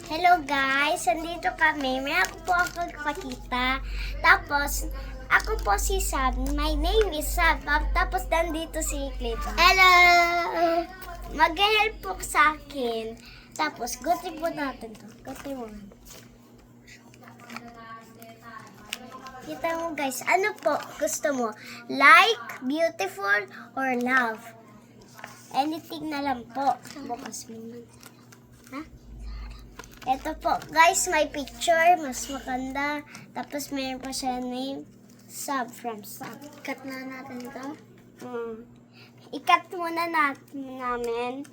Hello guys, andito kami. May ako po ako pakita. Tapos, ako po si Sab. My name is Sab. Tapos, nandito si Clayton. Hello! Mag-help po sa akin. Tapos, gutin po natin to. Gutin mo. Kita mo guys, ano po gusto mo? Like, beautiful, or love? Anything na lang po. Bukas mo na. Ha? Ito po, guys, may picture, mas maganda. Tapos mayroon pa siya name, Sab from Sab. Ikat na natin ito. Ikat muna namin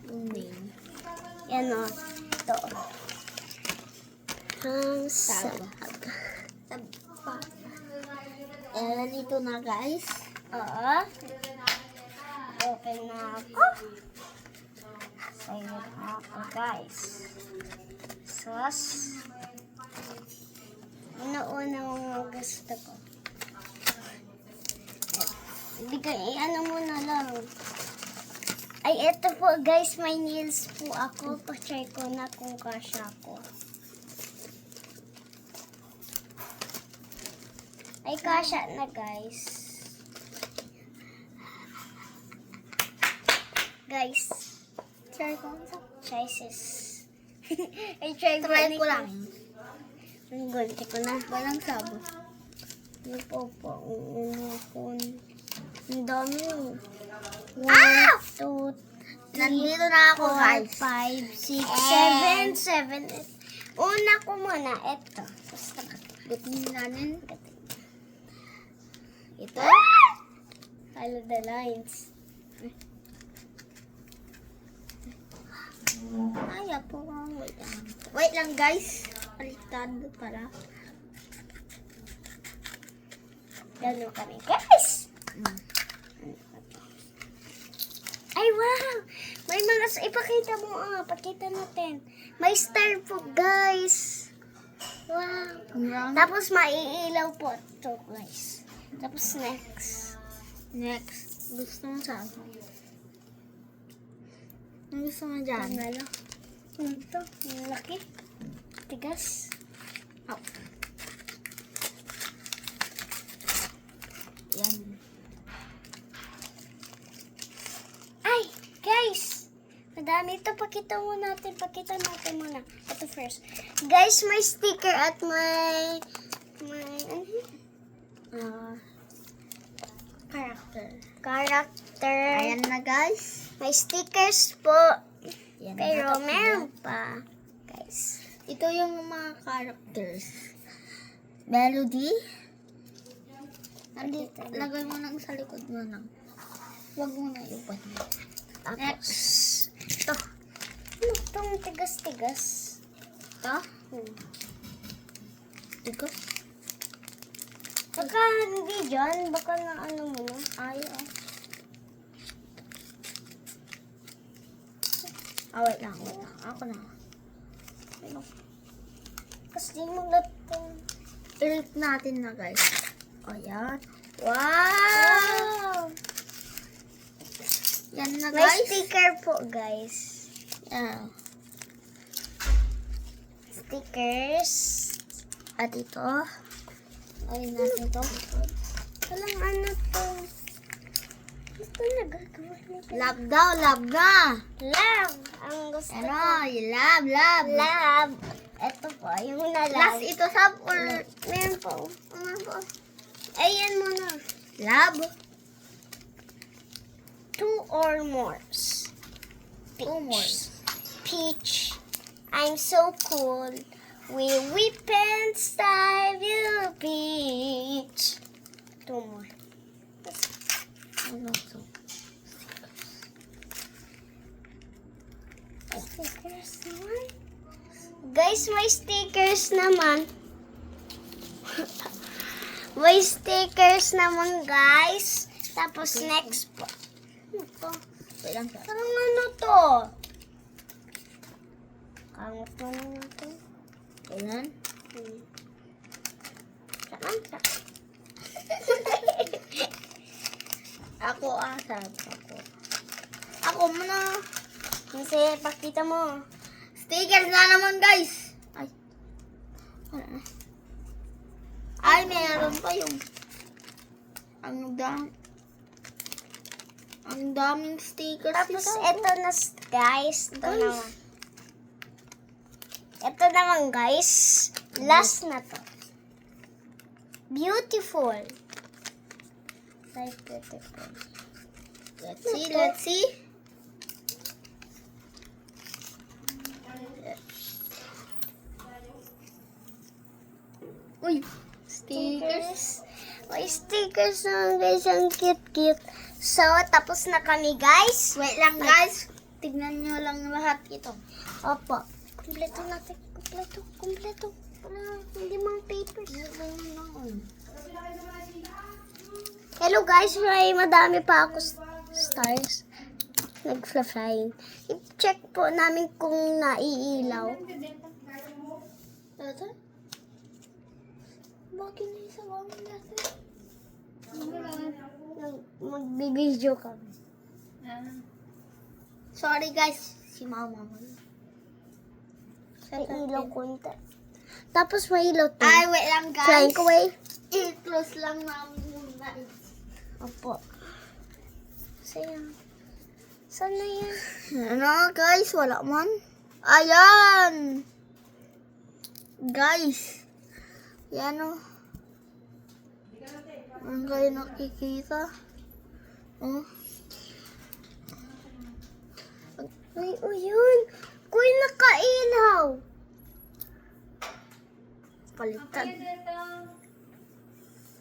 yung name. Yan o, ito. Sab. Sab. Ito na guys. Oo. Open na ako. Sa'yo na ako, guys. Sauce. Una-una mga gusto ko. Ano muna lang. Ay, eto po guys, may nails po ako. Pa-try ko na kung kasha ko. Ay, kasha na guys. Guys. Try ko. Choices. Ay, try Try ko lang. Ang gunti ko na. Walang sabo. Ano po? Ang dami. 1, 2, 3, Nandito na ako, 4, guys. 5, 6, 7, 8. Una ko muna. Ito. Basta Gutin natin. Ito. Follow the lines. Ay, po. Wait lang guys. Baliktad para. Gano'n kami. Guys! Ay, wow! May mga, ipakita mo pakita natin. May star po, guys. Wow. Tapos, maiilaw po ito, guys. Tapos, Next. Gusto mo sabo? Ang gusto mo dyan? Ano? Ito, ang laki. Tigas. Oh. Yan. Ay, guys! Madami ito. Pakita natin muna. Ito first. Guys, may sticker at may character. Ayan na guys. May stickers po. Yan Pero na. meron pa. Guys. Ito yung mga characters. Melody. Lagay mo lang sa likod mo lang. Huwag mo na ipan. Tapos, ito. Ano itong tigas-tigas? Ito? Tigas. Baka hindi dyan. Baka na ano mo na. Ayaw. Wait lang. Ako na. Kasi di mo natin. I-rip natin na guys. Ayan. Wow! Wow! Yan na May guys. sticker po, guys. Yan. Stickers. At ito. Ayun natin ito. Walang ano to. Ito na gagawa nito. Love daw. Love na. Love. Ang gusto Ano? ko. Love. Love. Love. Ito po, yung na Last love. ito sab or Meron po. Ayan muna. love? 2 or more. Two more. Peach. I'm so cool. We whip and style you, peach. 2 more. Ano to? Stickers naman. Guys, may stickers naman. May stickers naman, guys. Tapos next po. Ano to? Wait lang siya. Parang ano to? Kamot mo naman to. Ayan. Saan ka? Ako asap. Ako muna. Kasi, pakita mo. Stickers na naman, guys. Ay. Wala na. Ay, meron pa yung ang daming stickers. Tapos, dito. eto na, guys. Ito naman, guys. Last na to. Beautiful. Like beautiful. Let's see. Uy, stickers. May stickers na, guys. Ang cute-cute. So, tapos na kami, guys. Wait lang, guys. Tignan nyo lang lahat ito. Opo. Kompleto natin. Kompleto. Wala, hindi mga papers. Hello, guys. May madami pa ako stars. Nag-flying. I-check po namin kung naiilaw. Ito? Bakit na isa mami natin? Magbibideo kami. Sorry, guys. Si mama mo. May ilaw konti. Tapos may ilaw to. Ay, wait lang, guys. Flying away. I-close lang namin muna. Opo. Sayang. Saan na yan? Ano, guys? Wala man. Ayan! Guys. Yan o. Ang kayo nakikita. Oh. Ay, o yun. Kuy, nakailaw. Palitan.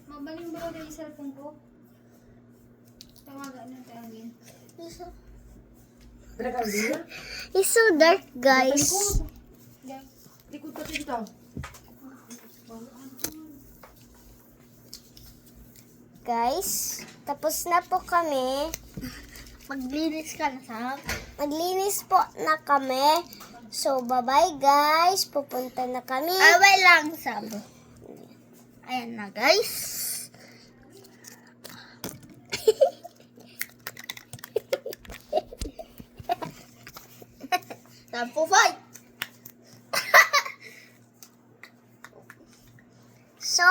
Mabaling ba yung cellphone ko? Tawagan na tayo again. It's so dark, guys. Likod ka dito. Guys, tapos na po kami. Maglinis ka na, Sam. Maglinis po na kami. So, bye-bye, guys. Pupunta na kami. Ay, wait lang, Sam. Ayan na, guys. Sampo fight. So,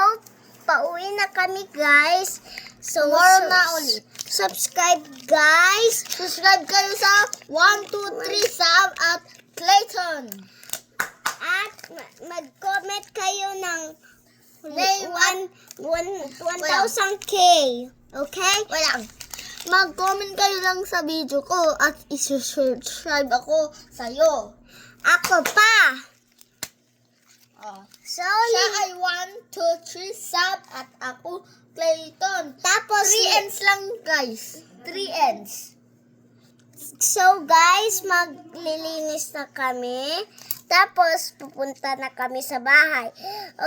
pauwi na kami, guys. So, Tomorrow na ulit. Subscribe, guys. Subscribe kayo sa 123 Sam at Clayton. At mag-comment kayo ng Name 1,000K. Okay? Wala. Mag-comment kayo lang sa video ko at i-subscribe ako sa'yo. Ako pa. Oh. So, Siya ay 1, 2, 3 Sam at ako Clayton. tapos, 3 ends lang, guys. 3 ends. so guys, maglilinis na kami. Tapos, pupunta na kami sa bahay.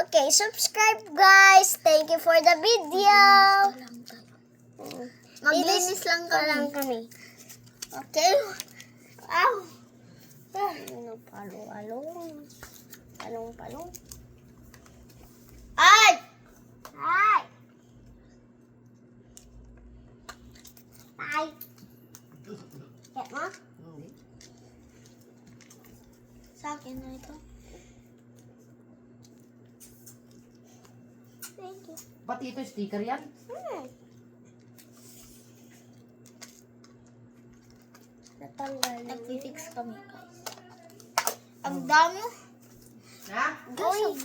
Okay, subscribe, guys. Thank you for the video. Maglinis lang lang kami. kami. Okay? Ow! Ano, palong. Palong. Ay! Hi! Hi! Get mo? Sa akin na ito. Thank you. Pati ito sticker yan? Natanggal. Nag-fix kami, guys. Ang dami. Ha? Uy,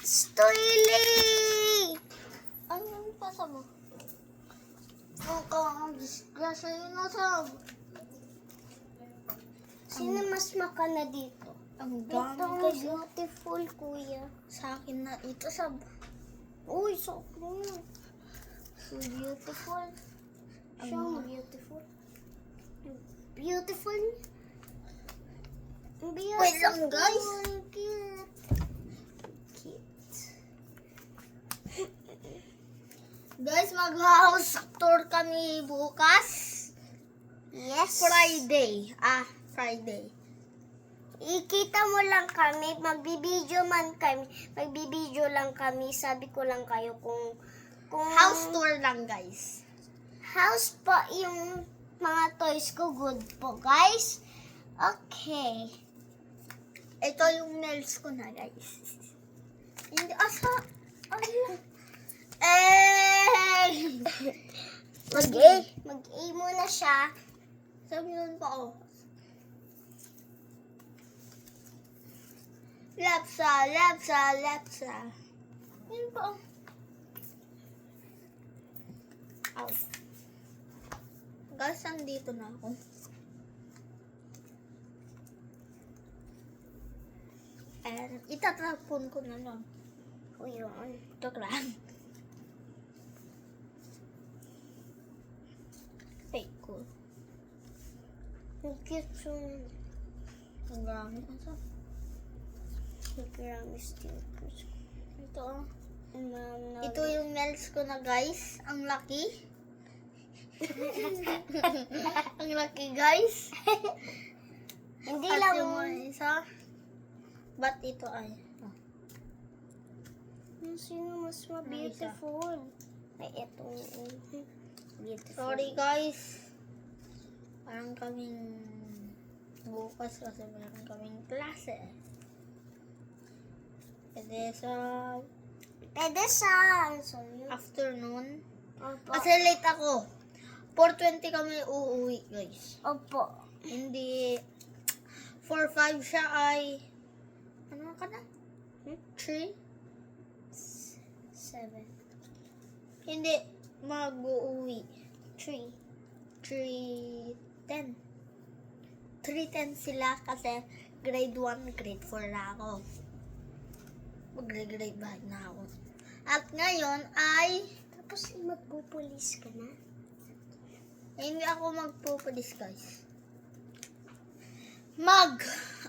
Stoily! Ano yung pasa mo? Ang disgrasya yun na, Sam. Sino mas makana dito? Ang Ito dami, ang guys. beautiful, kuya. Sa akin na ito, Sam. Uy, so cool. So beautiful. Siya ang beautiful. Beautiful. Beautiful. Wait lang, guys. Cute. Cute. Guys, mag-house tour kami bukas. Yes. Friday. Friday. Ikita mo lang kami, magbibideo lang kami, sabi ko lang kayo kung House tour lang, guys. house po yung mga toys ko, good po, guys. Okay. Ito yung nails ko na, guys. Hindi, asa? Ala. Eh! Mag-A muna siya. Sabi nun pa, oh. Lapsa. Yun pa, oh. Ow. Guys, nandito na ako. And itatapon ko na lang. O yun. Joke lang. Fake ko. Ang cute yung Ang gamit. Asa? nagkarami stickers. Ito, oh. Ma'am, Ito yung nails ko na, guys. Ang laki. Ang laki, guys. Hindi At lang. yung isa. Ba't ito ay? Yung sino mas ma-beautiful? Ay, etong beautiful. Sorry, guys. Parang kaming bukas kasi meron kaming klase. Pwede sa sorry. Afternoon. Opo. Kasi late ako. 4:20 kami uuwi, guys. Opo. Hindi 4:05 siya ay ano ka na? 3? 7. Hindi mag-uuwi. 3. 3:10. 3:10 sila kasi grade 1, grade 4 na ako. Mag-grade 5 na ako. At ngayon ay Tapos magpupulis ka na? hindi ako magpupulis, guys.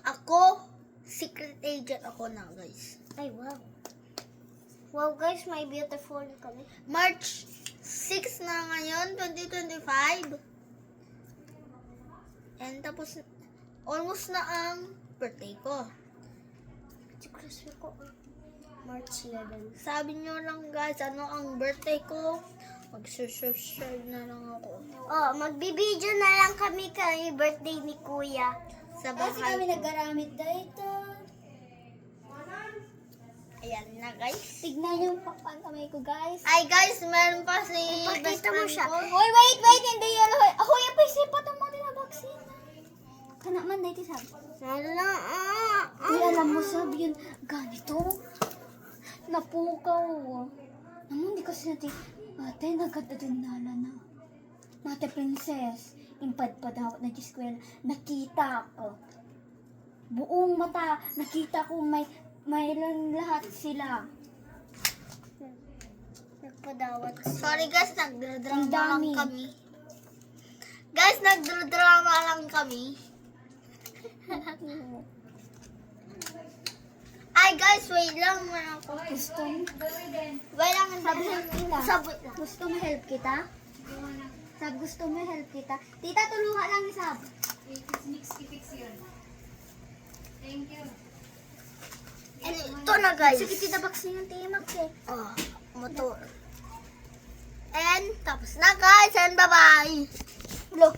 Ako secret agent ako na, guys. Ay, wow. Wow, guys, may beautiful kami. March 6 na ngayon, 2025. And tapos, almost na ang birthday ko. Si Christmas ko, March 11. Sabi nyo lang, guys, ano ang birthday ko. Mag-subscribe na lang ako. Oh, magbibideo na lang kami kay birthday ni Kuya. Sa bahay ko. nagaramit dito. Ayan na, guys. Tignan yung kamay ko, guys. Ay, guys, meron pa si best Ipakita mo friend siya. ko. Hoy, wait, hindi yun. Ako yung pisipat ang mga vaccine. Kana man, dito sabi. Wala, Di alam mo, sabi yun, ganito, napukaw. Naman, di kasi natin, ate, nagadadinala na. Mate princess, impadpadawat na eskwela, nakita ko. Buong mata, nakita ko may lahat sila. Nagpadawat. Sorry, guys, Ang nagdradrama dami. lang kami. Guys, nagdradrama lang kami. Ay, guys, wait lang. Meron ako. Gusto mo? Wait lang. Sabot lang. Gusto mo help kita? Sab, gusto mo help kita? Tita, tulungan lang ni Sab. I-fix yun. Thank you. Ito na, guys. Sige, tita, baksin yung timak eh. Oh, motor. And, tapos na, guys. And bye-bye. Look.